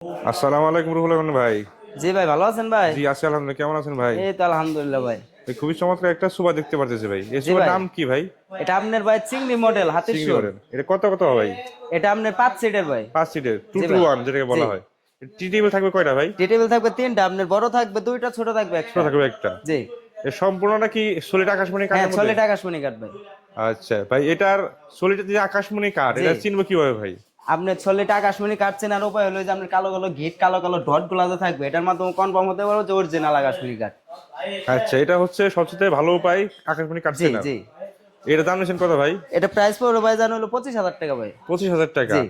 আসসালামু আলাইকুম রুহুল আমিন ভাই। জি ভাই, ভালো আছেন ভাই? জি আছি আলহামদুলিল্লাহ, কেমন আছেন ভাই? এই তো আলহামদুলিল্লাহ ভাই। এই খুবই চমৎকার একটা সুবা দেখতে পারতেছি ভাই, এই জি সুবার ভাই, নাম কি ভাই? এটা আপনার ভাই চিংড়ি মডেল হাতের চিংড়ি সুর। বলেন, এটা কত কত ভাই? এটা আপনার 5 সিটের ভাই। 5 সিটের টু জি টু ভাই। ওয়ান যেটাকে জি, বলা হয়। টি টেবিল থাকবে কয়টা ভাই? টি টেবিল থাকবে তিনটা, আপনার বড় থাকবে দুইটা, ছোট থাকবে ছোট একটা। থাকবে একটা। জি। এর সম্পূর্ণটা কি সলিড আকাশমণি হ্যাঁ, কাঠের মধ্যে? সলিড আকাশমণি কাঠ ভাই। আচ্ছা ভাই, এটার সলিড যে আকাশমণি কাঠ, জি, এটা চিনবো কিভাবে ভাই? আপনার সলিড আকাশমণি কাঠ চেনার উপায় হলো যে আপনার কালো কালো ঘিট, কালো কালো ডট গুলা যে থাকবে, এটার মাধ্যমে কনফার্ম হতে পারবো যে অরিজিনাল আকাশমণি কাঠ। আচ্ছা, এটা হচ্ছে সবচেয়ে ভালো উপায় আকাশমণি কাঠ জি চেনার। জি। এটা দাম নিয়েছেন কত ভাই? এটা প্রাইস পড়বে ভাই জানো হলো 25,000 টাকা ভাই। 25,000 টাকা? জি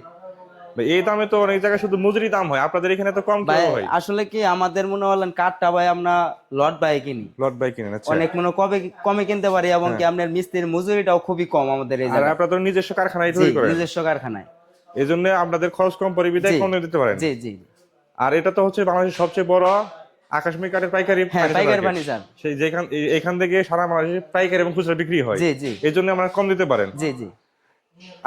ভাই এই দামে তো অনেক জায়গায় শুধু মজুরি দাম হয়, আপনাদের এখানে তো কম ভাই, কিভাবে ভাই? আসলে কি আমাদের মনে হলেন কাঠটা ভাই আমরা লট বাই কিনি, লট বাই কিনেন, আচ্ছা। অনেক মনে কবে কমে কিনতে পারি, এবং কি হ্যাঁ, আপনার মিস্ত্রির মজুরিটাও খুবই কম আমাদের এই আর জায়গায়। আপনারা তো নিজস্ব কারখানায় জি, তৈরি করেন, নিজস্ব কারখানায়। এই জন্য আপনাদের খরচ কম পড়ে বিধায় জি কম দিতে পারেন। জি জি। আর এটা তো হচ্ছে বাংলাদেশের সবচেয়ে বড় আকাশমণি কাঠের পাইকারি হ্যাঁ, ফার্নিচার পাইকারি মার্কেট। ফার্নিচার। সেই যেখান এখান থেকে সারা বাংলাদেশে পাইকারি এবং খুচরা বিক্রি হয়, জি জি এই জন্য আমরা কম দিতে পারেন। জি জি।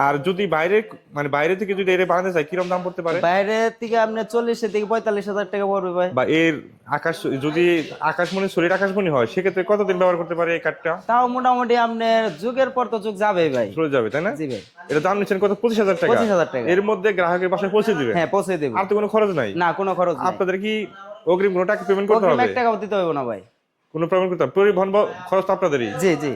আর যদি বাইরে মানে বাইরে থেকে যদি এটা বানাতে চাই কিরকম দাম পড়তে পারে? বাইরে থেকে আপনার 40 থেকে 45 হাজার টাকা পড়বে ভাই। বা এর আকাশ যদি আকাশমণি সলিড আকাশমণি হয় সেক্ষেত্রে কতদিন ব্যবহার করতে পারে এই কাঠটা? তাও মোটামুটি আপনার যুগের পর তো যুগ যাবে ভাই। চলে যাবে তাই না? জি ভাই। এটা দাম নিচ্ছেন কত? 25,000 টাকা? 25,000 টাকা। এর মধ্যে গ্রাহকের বাসায় পৌঁছে দিবেন? হ্যাঁ, পৌঁছে দেবো। আর তো কোনো খরচ নাই? না, কোনো খরচ নাই। আপনাদের কি অগ্রিম কোনো টাকা পেমেন্ট করতে অগ্রিম হবে? 1 টাকাও দিতে হবে না ভাই। কোনো পেমেন্ট করতে হবে? পরিবহন খরচ তো আপনাদেরই। জি জি।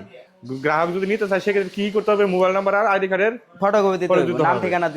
গ্রাহক যদি নিতে চায় সেক্ষেত্রে কি করতে হবে? মোবাইল নাম্বার আর আইডি কার্ডের ফটোকপি দিতে ফটো হবে, দিতে নাম হবে। ঠিকানা